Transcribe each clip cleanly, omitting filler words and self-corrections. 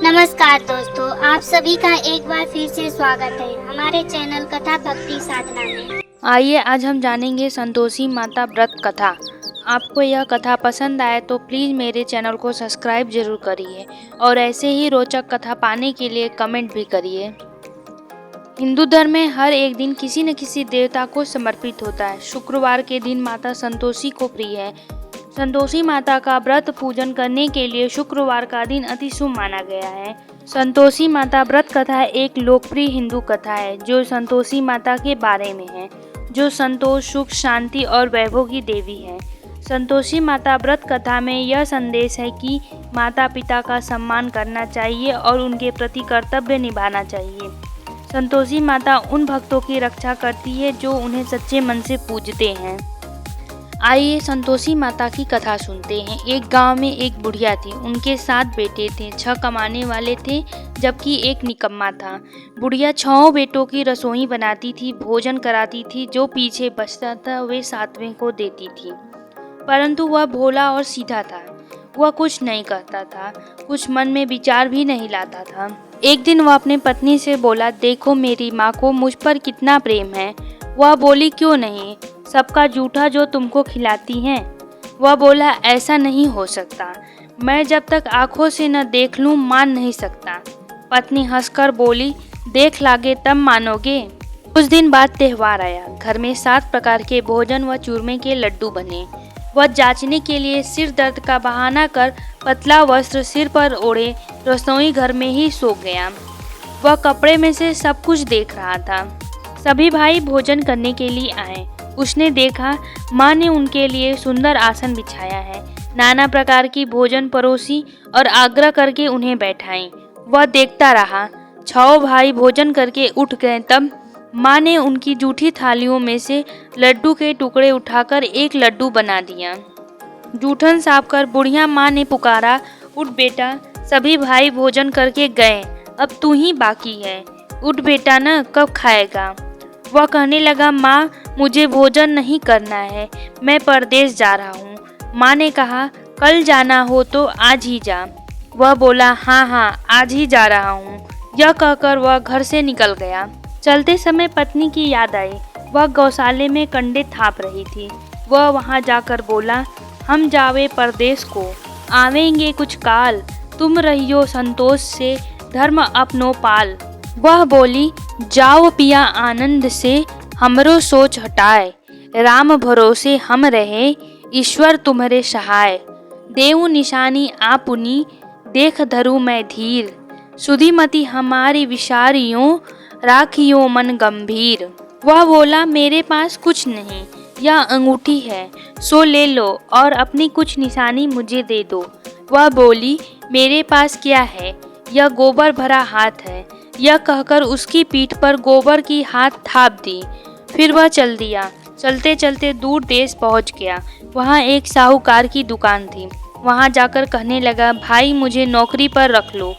नमस्कार दोस्तों, आप सभी का एक बार फिर से स्वागत है हमारे चैनल कथा भक्ति साधना में। आइए आज हम जानेंगे संतोषी माता व्रत कथा। आपको यह कथा पसंद आए तो प्लीज़ मेरे चैनल को सब्सक्राइब जरूर करिए और ऐसे ही रोचक कथा पाने के लिए कमेंट भी करिए। हिंदू धर्म में हर एक दिन किसी न किसी देवता को समर्पित होता है। शुक्रवार के दिन माता संतोषी को प्रिय है। संतोषी माता का व्रत पूजन करने के लिए शुक्रवार का दिन अति शुभ माना गया है। संतोषी माता व्रत कथा एक लोकप्रिय हिंदू कथा है जो संतोषी माता के बारे में है, जो संतोष, सुख, शांति और वैभव की देवी है। संतोषी माता व्रत कथा में यह संदेश है कि माता पिता का सम्मान करना चाहिए और उनके प्रति कर्तव्य निभाना चाहिए। संतोषी माता उन भक्तों की रक्षा करती है जो उन्हें सच्चे मन से पूजते हैं। आइए संतोषी माता की कथा सुनते हैं। एक गांव में एक बुढ़िया थी। उनके 7 बेटे थे। 6 कमाने वाले थे जबकि एक निकम्मा था। बुढ़िया 6 बेटों की रसोई बनाती थी, भोजन कराती थी। जो पीछे बचता था वे 7वें को देती थी। परंतु वह भोला और सीधा था। वह कुछ नहीं करता था, कुछ मन में विचार भी नहीं लाता था। एक दिन वह अपनी पत्नी से बोला, देखो मेरी माँ को मुझ पर कितना प्रेम है। वह बोली, क्यों नहीं, सबका जूठा जो तुमको खिलाती हैं। वह बोला, ऐसा नहीं हो सकता, मैं जब तक आंखों से न देख लूं मान नहीं सकता। पत्नी हंसकर बोली, देख लागे तब मानोगे। कुछ दिन बाद त्योहार आया। घर में 7 प्रकार के भोजन व चूरमे के लड्डू बने। वह जांचने के लिए सिर दर्द का बहाना कर पतला वस्त्र सिर पर ओढ़े रसोई घर में ही सो गया। वह कपड़े में से सब कुछ देख रहा था। सभी भाई भोजन करने के लिए आए। उसने देखा माँ ने उनके लिए सुंदर आसन बिछाया है, नाना प्रकार की भोजन परोसी और आग्रह करके उन्हें बैठाई। वह देखता रहा। 6 भाई भोजन करके उठ गए। तब माँ ने उनकी जूठी थालियों में से लड्डू के टुकड़े उठाकर एक लड्डू बना दिया। जूठन साफ कर बुढ़िया माँ ने पुकारा, उठ बेटा, सभी भाई भोजन करके गए, अब तू ही बाकी है। उठ बेटा न, कब खाएगा। वह कहने लगा, माँ मुझे भोजन नहीं करना है, मैं परदेश जा रहा हूँ। माँ ने कहा, कल जाना हो तो आज ही जा। वह बोला, हाँ आज ही जा रहा हूँ। यह कहकर वह घर से निकल गया। चलते समय पत्नी की याद आई। वह गौशाले में कंडे थाप रही थी। वह वहाँ जाकर बोला, हम जावे परदेश को, आवेंगे कुछ काल, तुम रहियो संतोष से धर्म अपनो पाल। वह बोली, जाओ पिया आनंद से, हमरो सोच हटाए, राम भरोसे हम रहे, ईश्वर तुम्हारे सहाय। देऊ निशानी आपुनी, देख धरू मैं धीर, सुधीमती हमारी विचारियों, राखियो मन गंभीर। वह बोला, मेरे पास कुछ नहीं, यह अंगूठी है, सो ले लो और अपनी कुछ निशानी मुझे दे दो। वह बोली, मेरे पास क्या है, यह गोबर भरा हाथ है। यह कहकर उसकी पीठ पर गोबर की हाथ थाप दी। फिर वह चल दिया। चलते चलते दूर देश पहुंच गया। वहाँ एक साहूकार की दुकान थी। वहाँ जाकर कहने लगा, भाई मुझे नौकरी पर रख लो।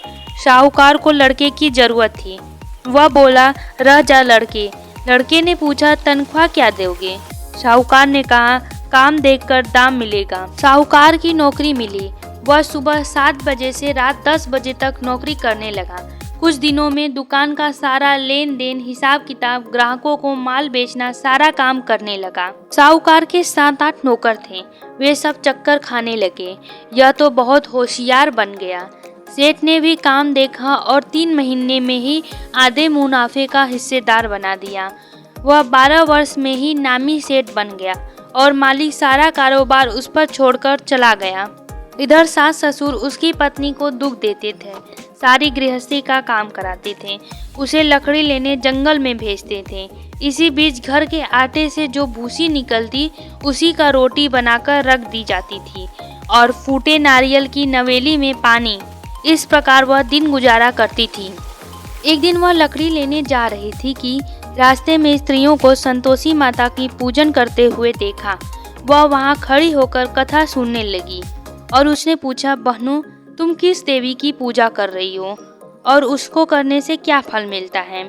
साहूकार को लड़के की जरूरत थी। वह बोला, रह जा लड़के। लड़के ने पूछा, तनख्वाह क्या दोगे। साहूकार ने कहा, काम देखकर दाम मिलेगा। साहूकार की नौकरी मिली। वह सुबह 7 बजे से रात 10 बजे तक नौकरी करने लगा। कुछ दिनों में दुकान का सारा लेन देन, हिसाब किताब, ग्राहकों को माल बेचना, सारा काम करने लगा। साहूकार के 7-8 नौकर थे। वे सब चक्कर खाने लगे। यह तो बहुत होशियार बन गया। सेठ ने भी काम देखा और 3 महीने में ही आधे मुनाफे का हिस्सेदार बना दिया। वह 12 वर्ष में ही नामी सेठ बन गया और मालिक सारा कारोबार उस पर छोड़कर चला गया। इधर सास ससुर उसकी पत्नी को दुख देते थे, सारी गृहस्थी का काम कराते थे, उसे लकड़ी लेने जंगल में भेजते थे। इसी बीच घर के आटे से जो भूसी निकलती उसी का रोटी बनाकर रख दी जाती थी और फूटे नारियल की नवेली में पानी। इस प्रकार वह दिन गुजारा करती थी। एक दिन वह लकड़ी लेने जा रही थी कि रास्ते में स्त्रियों को संतोषी माता की पूजन करते हुए देखा। वह वहाँ खड़ी होकर कथा सुनने लगी और उसने पूछा, बहनों तुम किस देवी की पूजा कर रही हो और उसको करने से क्या फल मिलता है।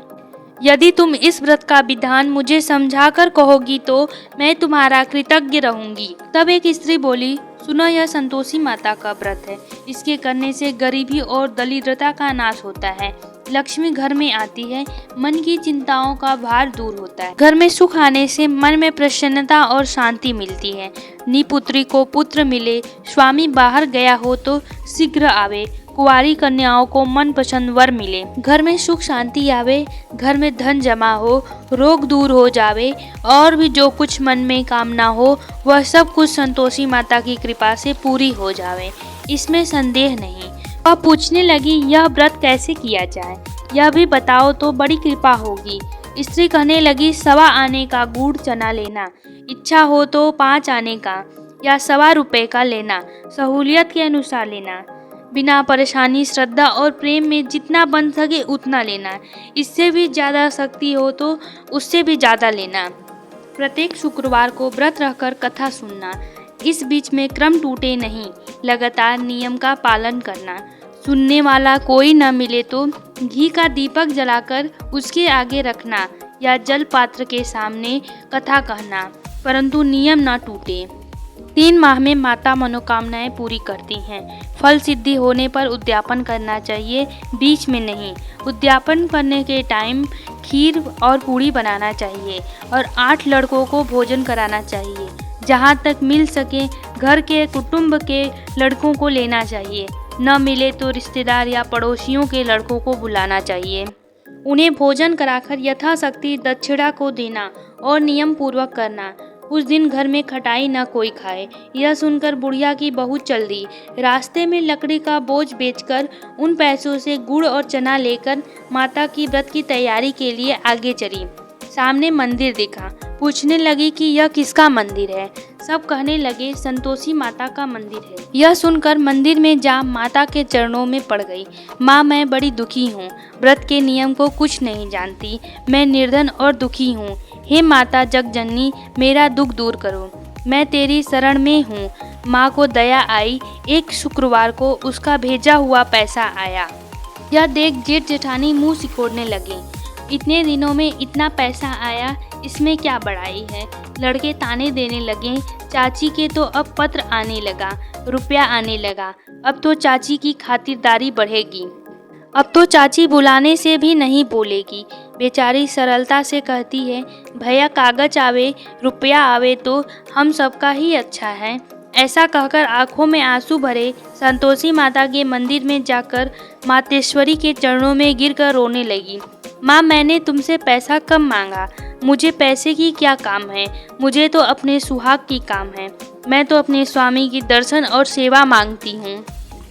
यदि तुम इस व्रत का विधान मुझे समझाकर कहोगी तो मैं तुम्हारा कृतज्ञ रहूंगी। तब एक स्त्री बोली, सुना यह संतोषी माता का व्रत है। इसके करने से गरीबी और दरिद्रता का नाश होता है, लक्ष्मी घर में आती है, मन की चिंताओं का भार दूर होता है। घर में सुख आने से मन में प्रसन्नता और शांति मिलती है। निपुत्री को पुत्र मिले, स्वामी बाहर गया हो तो शीघ्र आवे, कुंवारी कन्याओं को मनपसंद वर मिले, घर में सुख शांति आवे, घर में धन जमा हो, रोग दूर हो जावे और भी जो कुछ मन में कामना हो वह सब कुछ संतोषी माता की कृपा से पूरी हो जावे, इसमें संदेह नहीं। वह पूछने लगी, यह व्रत कैसे किया जाए, यह भी बताओ तो बड़ी कृपा होगी। स्त्री कहने लगी, 1.25 आने का गुड़ चना लेना, इच्छा हो तो 5 आने का या 1.25 रुपए का लेना, सहूलियत के अनुसार लेना, बिना परेशानी, श्रद्धा और प्रेम में जितना बन सके उतना लेना, इससे भी ज़्यादा शक्ति हो तो उससे भी ज़्यादा लेना। प्रत्येक शुक्रवार को व्रत रखकर कथा सुनना, इस बीच में क्रम टूटे नहीं, लगातार नियम का पालन करना। सुनने वाला कोई न मिले तो घी का दीपक जलाकर उसके आगे रखना या जल पात्र के सामने कथा कहना, परंतु नियम न टूटे। 3 माह में माता मनोकामनाएं पूरी करती हैं। फल सिद्धि होने पर उद्यापन करना चाहिए, बीच में नहीं। उद्यापन करने के टाइम खीर और पूड़ी बनाना चाहिए और 8 लड़कों को भोजन कराना चाहिए। जहाँ तक मिल सके घर के कुटुंब के लड़कों को लेना चाहिए, न मिले तो रिश्तेदार या पड़ोसियों के लड़कों को बुलाना चाहिए। उन्हें भोजन कराकर यथाशक्ति दक्षिणा को देना और नियम पूर्वक करना। उस दिन घर में खटाई न कोई खाए। यह सुनकर बुढ़िया की बहू चल दी। रास्ते में लकड़ी का बोझ बेचकर उन पैसों से गुड़ और चना लेकर माता की व्रत की तैयारी के लिए आगे चली। सामने मंदिर दिखा, पूछने लगी कि यह किसका मंदिर है। सब कहने लगे संतोषी माता का मंदिर है। यह सुनकर मंदिर में जा माता के चरणों में पड़ गई। माँ, मैं बड़ी दुखी हूँ, व्रत के नियम को कुछ नहीं जानती, मैं निर्धन और दुखी हूँ। हे माता जगजननी, मेरा दुख दूर करो, मैं तेरी शरण में हूँ। माँ को दया आई। एक शुक्रवार को उसका भेजा हुआ पैसा आया। यह देख जेठ जेठानी मुँह सिकोड़ने लगे। इतने दिनों में इतना पैसा आया, इसमें क्या बड़ाई है। लड़के ताने देने लगे। चाची के तो अब पत्र आने लगा, रुपया आने लगा। अब तो चाची की खातिरदारी बढ़ेगी। अब तो चाची बुलाने से भी नहीं बोलेगी। बेचारी सरलता से कहती है, भैया कागज आवे, रुपया आवे तो हम सबका ही अच्छा है। ऐसा कहकर आंखों में आंसू भरे संतोषी माता के मंदिर में जाकर मातेश्वरी के चरणों में गिरकर रोने लगी। माँ, मैंने तुमसे पैसा कम मांगा, मुझे पैसे की क्या काम है, मुझे तो अपने सुहाग की काम है। मैं तो अपने स्वामी की दर्शन और सेवा मांगती हूँ।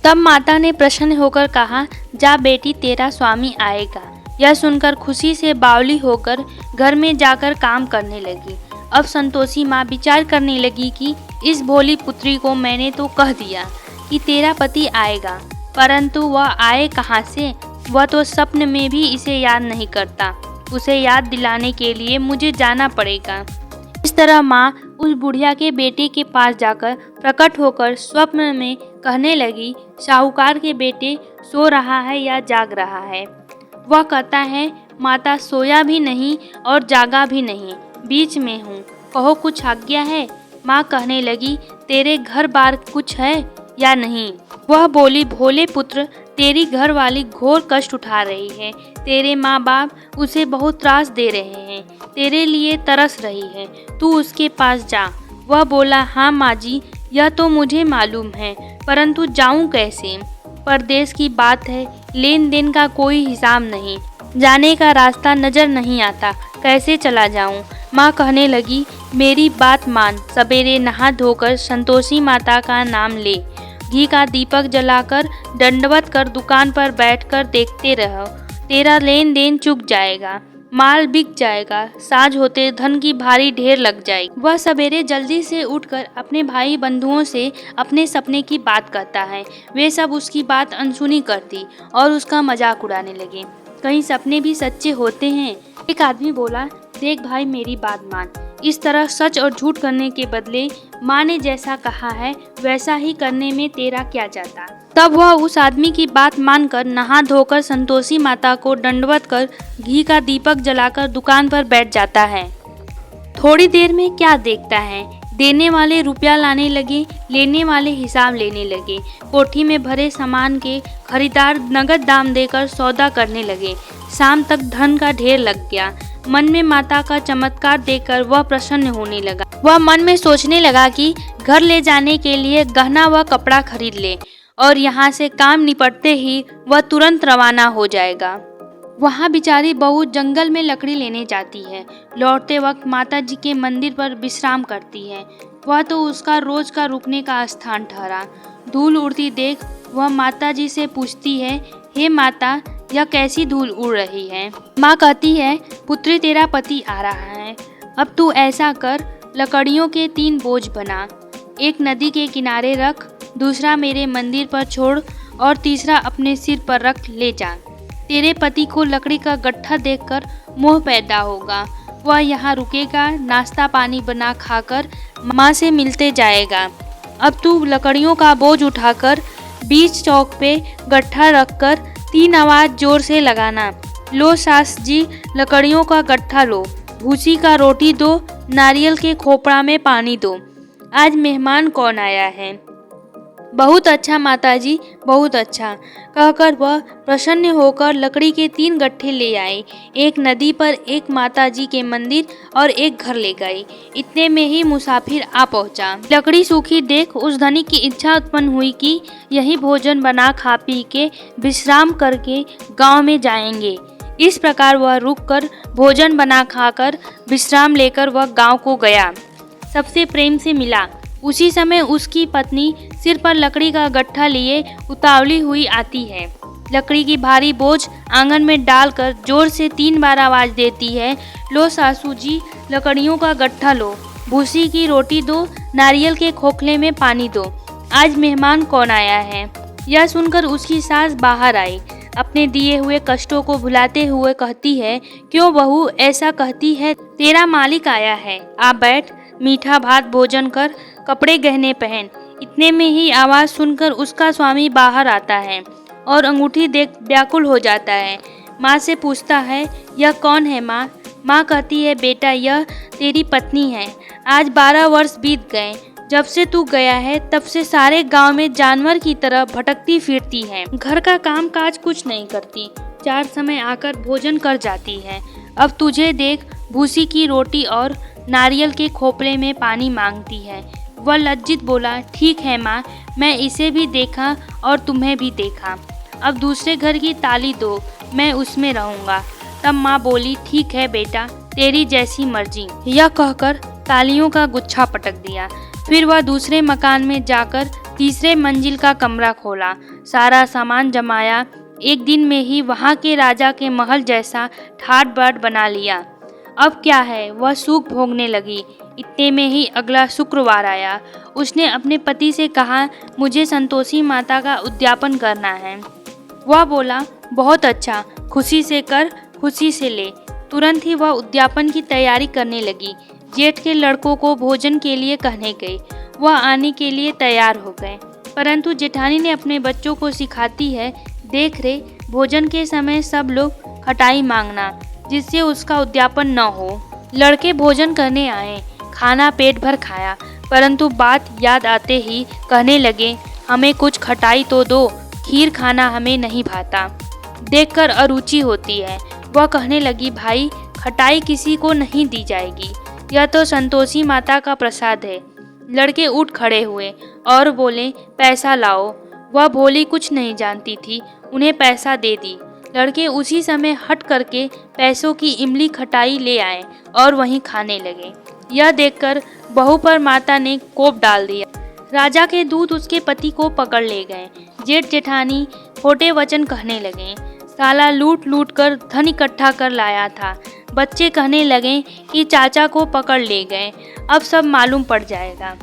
तब माता ने प्रसन्न होकर कहा, जा बेटी, तेरा स्वामी आएगा। यह सुनकर खुशी से बावली होकर घर में जाकर काम करने लगी। अब संतोषी माँ विचार करने लगी कि इस भोली पुत्री को मैंने तो कह दिया कि तेरा पति आएगा, परंतु वह आए कहाँ से। वह तो स्वप्न में भी इसे याद नहीं करता। उसे याद दिलाने के लिए मुझे जाना पड़ेगा। इस तरह माँ उस बुढ़िया के बेटे के पास जाकर प्रकट होकर स्वप्न में कहने लगी, साहूकार के बेटे सो रहा है या जाग रहा है। वह कहता है, माता सोया भी नहीं और जागा भी नहीं, बीच में हूँ, कहो कुछ आज्ञा है। माँ कहने लगी, तेरे घर बार कुछ है या नहीं। वह बोली, भोले पुत्र, तेरी घर वाली घोर कष्ट उठा रही है। तेरे माँ बाप उसे बहुत त्रास दे रहे हैं, तेरे लिए तरस रही है, तू उसके पास जा। वह बोला, हाँ माँ जी, यह तो मुझे मालूम है, परंतु जाऊँ कैसे। परदेश की बात है, लेन देन का कोई हिसाब नहीं, जाने का रास्ता नजर नहीं आता, कैसे चला जाऊँ। माँ कहने लगी, मेरी बात मान, सवेरे नहा धोकर संतोषी माता का नाम ले, घी का दीपक जलाकर दंडवत कर दुकान पर बैठकर देखते रहो, तेरा लेन देन चुक जाएगा, माल बिक जाएगा, साँझ होते धन की भारी ढेर लग जाएगी। वह सवेरे जल्दी से उठकर अपने भाई बंधुओं से अपने सपने की बात कहता है। वे सब उसकी बात अनसुनी करती और उसका मजाक उड़ाने लगे। कहीं सपने भी सच्चे होते हैं। एक आदमी बोला, देख भाई, मेरी बात मान, इस तरह सच और झूठ करने के बदले माँ ने जैसा कहा है वैसा ही करने में तेरा क्या जाता। तब वह उस आदमी की बात मानकर नहा धोकर संतोषी माता को दंडवत कर घी का दीपक जलाकर दुकान पर बैठ जाता है। थोड़ी देर में क्या देखता है, देने वाले रुपया लाने लगे, लेने वाले हिसाब लेने लगे। कोठी में भरे सामान के खरीदार नगद दाम देकर सौदा करने लगे। शाम तक धन का ढेर लग गया। मन में माता का चमत्कार देखकर वह प्रसन्न होने लगा। वह मन में सोचने लगा कि घर ले जाने के लिए गहना व कपड़ा खरीद ले और यहाँ से काम निपटते ही वह तुरंत रवाना हो जाएगा। वहाँ बेचारी बहू जंगल में लकड़ी लेने जाती है। लौटते वक्त माता जी के मंदिर पर विश्राम करती है। वह तो उसका रोज का रुकने का स्थान ठहरा। धूल उड़ती देख वह माता जी से पूछती है, हे माता, यह कैसी धूल उड़ रही है? माँ कहती है, पुत्री, तेरा पति आ रहा है। अब तू ऐसा कर, लकड़ियों के 3 बोझ बना। एक नदी के किनारे रख, दूसरा मेरे मंदिर पर छोड़ और तीसरा अपने सिर पर रख ले जा। तेरे पति को लकड़ी का गट्ठा देखकर मोह पैदा होगा। वह यहाँ रुकेगा, नाश्ता पानी बना खाकर माँ से मिलते जाएगा। अब तू लकड़ियों का बोझ उठाकर बीच चौक पे गट्ठा रखकर 3 आवाज़ जोर से लगाना। लो सास जी, लकड़ियों का गट्ठा लो, भूसी का रोटी दो, नारियल के खोपड़ा में पानी दो। आज मेहमान कौन आया है? बहुत अच्छा माताजी, बहुत अच्छा, कहकर वह प्रसन्न होकर लकड़ी के 3 गट्ठे ले आई। एक नदी पर, एक माताजी के मंदिर और एक घर ले गई। इतने में ही मुसाफिर आ पहुंचा। लकड़ी सूखी देख उस धनी की इच्छा उत्पन्न हुई कि यही भोजन बना खा पी के विश्राम करके गांव में जाएंगे। इस प्रकार वह रुककर भोजन बना खाकर विश्राम लेकर वह गांव को गया। सबसे प्रेम से मिला। उसी समय उसकी पत्नी सिर पर लकड़ी का गट्ठा लिए उतावली हुई आती है। लकड़ी की भारी बोझ आंगन में डालकर जोर से 3 बार आवाज़ देती है, लो सासू जी, लकड़ियों का गट्ठा लो, भूसी की रोटी दो, नारियल के खोखले में पानी दो। आज मेहमान कौन आया है? यह सुनकर उसकी सास बाहर आई। अपने दिए हुए कष्टों को भुलाते हुए कहती है, क्यों बहू ऐसा कहती है? तेरा मालिक आया है, आप बैठ, मीठा भात भोजन कर, कपड़े गहने पहन। इतने में ही आवाज़ सुनकर उसका स्वामी बाहर आता है और अंगूठी देख व्याकुल हो जाता है। माँ से पूछता है, यह कौन है माँ? माँ कहती है, बेटा, यह तेरी पत्नी है। आज 12 वर्ष बीत गए। जब से तू गया है तब से सारे गांव में जानवर की तरह भटकती फिरती है। घर का काम काज कुछ नहीं करती, 4 समय आकर भोजन कर जाती है। अब तुझे देख भूसी की रोटी और नारियल के खोपड़े में पानी मांगती है। वह लज्जित बोला, ठीक है माँ, मैं इसे भी देखा और तुम्हें भी देखा। अब दूसरे घर की ताली दो, मैं उसमें रहूँगा। तब माँ बोली, ठीक है बेटा, तेरी जैसी मर्जी। यह कहकर तालियों का गुच्छा पटक दिया। फिर वह दूसरे मकान में जाकर तीसरे मंजिल का कमरा खोला, सारा सामान जमाया। एक दिन में ही वहाँ के राजा के महल जैसा ठाट बाट बना लिया। अब क्या है, वह सुख भोगने लगी। इतने में ही अगला शुक्रवार आया। उसने अपने पति से कहा, मुझे संतोषी माता का उद्यापन करना है। वह बोला, बहुत अच्छा, खुशी से कर, खुशी से ले। तुरंत ही वह उद्यापन की तैयारी करने लगी। जेठ के लड़कों को भोजन के लिए कहने गई। वह आने के लिए तैयार हो गए, परंतु जेठानी ने अपने बच्चों को सिखाती है, देख रे, भोजन के समय सब लोग खटाई मांगना, जिससे उसका उद्यापन न हो। लड़के भोजन करने आए, खाना पेट भर खाया, परंतु बात याद आते ही कहने लगे, हमें कुछ खटाई तो दो, खीर खाना हमें नहीं भाता। देखकर अरुचि होती है। वह कहने लगी, भाई, खटाई किसी को नहीं दी जाएगी, यह तो संतोषी माता का प्रसाद है। लड़के उठ खड़े हुए और बोले, पैसा लाओ। वह भोली कुछ नहीं जानती थी, उन्हें पैसा दे दी। लड़के उसी समय हट करके पैसों की इमली खटाई ले आए और वहीं खाने लगे। यह देखकर बहू पर माता ने कोप डाल दिया। राजा के दूत उसके पति को पकड़ ले गए। जेठ जेठानी खोटे वचन कहने लगे, साला लूट लूट कर धन इकट्ठा कर लाया था। बच्चे कहने लगे कि चाचा को पकड़ ले गए, अब सब मालूम पड़ जाएगा।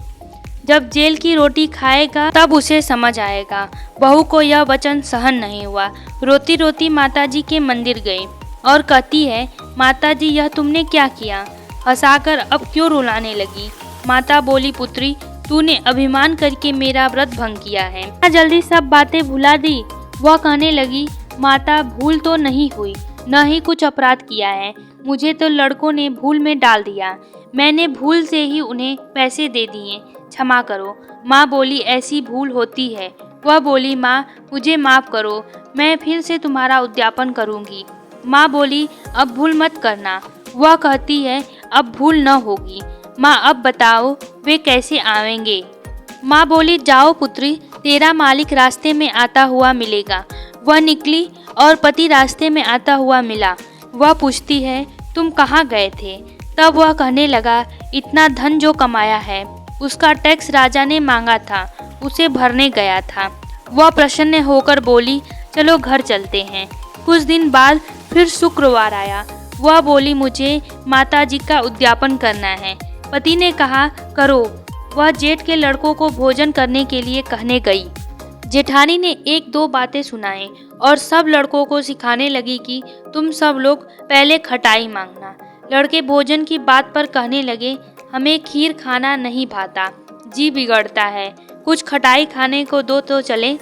जब जेल की रोटी खाएगा तब उसे समझ आएगा। बहू को यह वचन सहन नहीं हुआ। रोती रोती माताजी के मंदिर गई और कहती है, माताजी, यह तुमने क्या किया? हंसाकर अब क्यों रुलाने लगी? माता बोली, पुत्री, तूने अभिमान करके मेरा व्रत भंग किया है। जल्दी सब बातें भुला दी। वह कहने लगी, माता, भूल तो नहीं हुई, न ही कुछ अपराध किया है। मुझे तो लड़कों ने भूल में डाल दिया। मैंने भूल से ही उन्हें पैसे दे दिए, क्षमा करो। माँ बोली ऐसी भूल होती है। वह बोली माँ मुझे माफ़ करो, मैं फिर से तुम्हारा उद्यापन करूँगी। माँ बोली अब भूल मत करना। वह कहती है अब भूल न होगी। माँ अब बताओ वे कैसे आवेंगे। माँ बोली जाओ पुत्री, तेरा मालिक रास्ते में आता हुआ मिलेगा। वह निकली और पति रास्ते में आता हुआ मिला। वह पूछती है तुम कहाँ गए थे? तब वह कहने लगा इतना धन जो कमाया है उसका टैक्स राजा ने मांगा था, उसे भरने गया था। वह प्रसन्न होकर बोली चलो घर चलते हैं। कुछ दिन बाद फिर शुक्रवार आया। वह बोली मुझे माताजी का उद्यापन करना है। पति ने कहा करो। वह जेठ के लड़कों को भोजन करने के लिए कहने गई। जेठानी ने एक दो बातें सुनाई और सब लड़कों को सिखाने लगी कि तुम सब लोग पहले खटाई मांगना। लड़के भोजन की बात पर कहने लगे हमें खीर खाना नहीं भाता, जी बिगड़ता है, कुछ खटाई खाने को दो तो चले।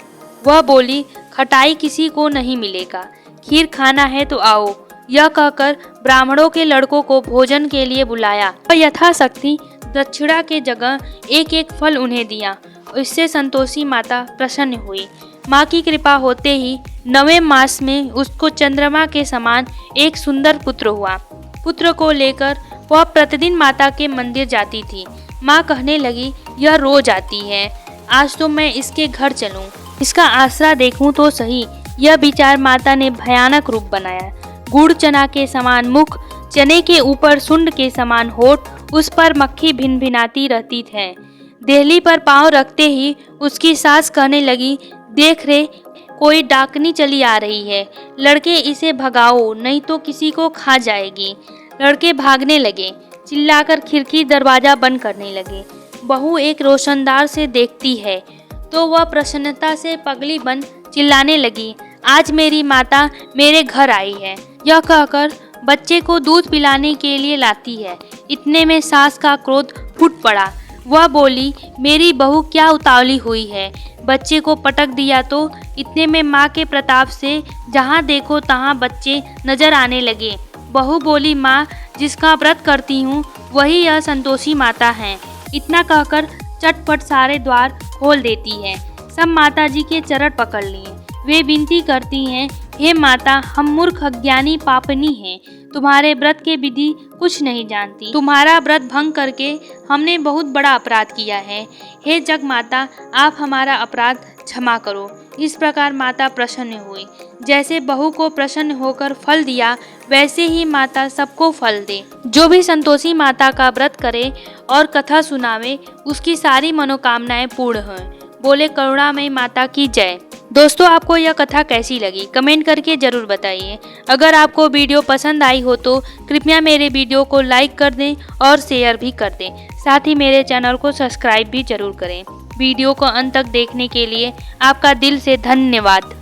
वह बोली खटाई किसी को नहीं मिलेगा, खीर खाना है तो आओ। यह कहकर ब्राह्मणों के लड़कों को भोजन के लिए बुलाया और यथाशक्ति दक्षिणा के जगह एक एक फल उन्हें दिया। इससे संतोषी माता प्रसन्न हुई। माँ की कृपा होते ही 9वें मास में उसको चंद्रमा के समान एक सुंदर पुत्र हुआ। पुत्र को लेकर वह प्रतिदिन माता के मंदिर जाती थी। माँ कहने लगी यह रोज आती है, आज तो मैं इसके घर चलूं, इसका आसरा देखूं तो सही। यह विचार माता ने भयानक रूप बनाया। गुड़ चना के समान मुख, चने के ऊपर सुंड के समान होठ, उस पर मक्खी भिनभिनाती रहती है। देहली पर पांव रखते ही उसकी सास कहने लगी देख रे कोई डाकनी चली आ रही है, लड़के इसे भगाओ नहीं तो किसी को खा जाएगी। लड़के भागने लगे, चिल्लाकर खिड़की दरवाजा बंद करने लगे। बहू एक रोशनदार से देखती है तो वह प्रसन्नता से पगली बन चिल्लाने लगी आज मेरी माता मेरे घर आई है। यह कहकर बच्चे को दूध पिलाने के लिए लाती है। इतने में सास का क्रोध फूट पड़ा। वह बोली मेरी बहू क्या उतावली हुई है, बच्चे को पटक दिया तो। इतने में माँ के प्रताप से जहाँ देखो तहाँ बच्चे नजर आने लगे। बहू बोली माँ जिसका व्रत करती हूँ वही यह संतोषी माता है। इतना कहकर चटपट सारे द्वार खोल देती है। सब माता जी के चरण पकड़ लिए। वे विनती करती हैं हे माता हम मूर्ख अज्ञानी पापनी हैं, तुम्हारे व्रत के विधि कुछ नहीं जानती। तुम्हारा व्रत भंग करके हमने बहुत बड़ा अपराध किया है। हे जग माता आप हमारा अपराध क्षमा करो। इस प्रकार माता प्रसन्न हुई। जैसे बहू को प्रसन्न होकर फल दिया वैसे ही माता सबको फल दे। जो भी संतोषी माता का व्रत करे और कथा सुनावे उसकी सारी मनोकामनाएं पूर्ण हों। बोले करुणामयी माता की जय। दोस्तों आपको यह कथा कैसी लगी कमेंट करके ज़रूर बताइए। अगर आपको वीडियो पसंद आई हो तो कृपया मेरे वीडियो को लाइक कर दें और शेयर भी कर दें। साथ ही मेरे चैनल को सब्सक्राइब भी ज़रूर करें। वीडियो को अंत तक देखने के लिए आपका दिल से धन्यवाद।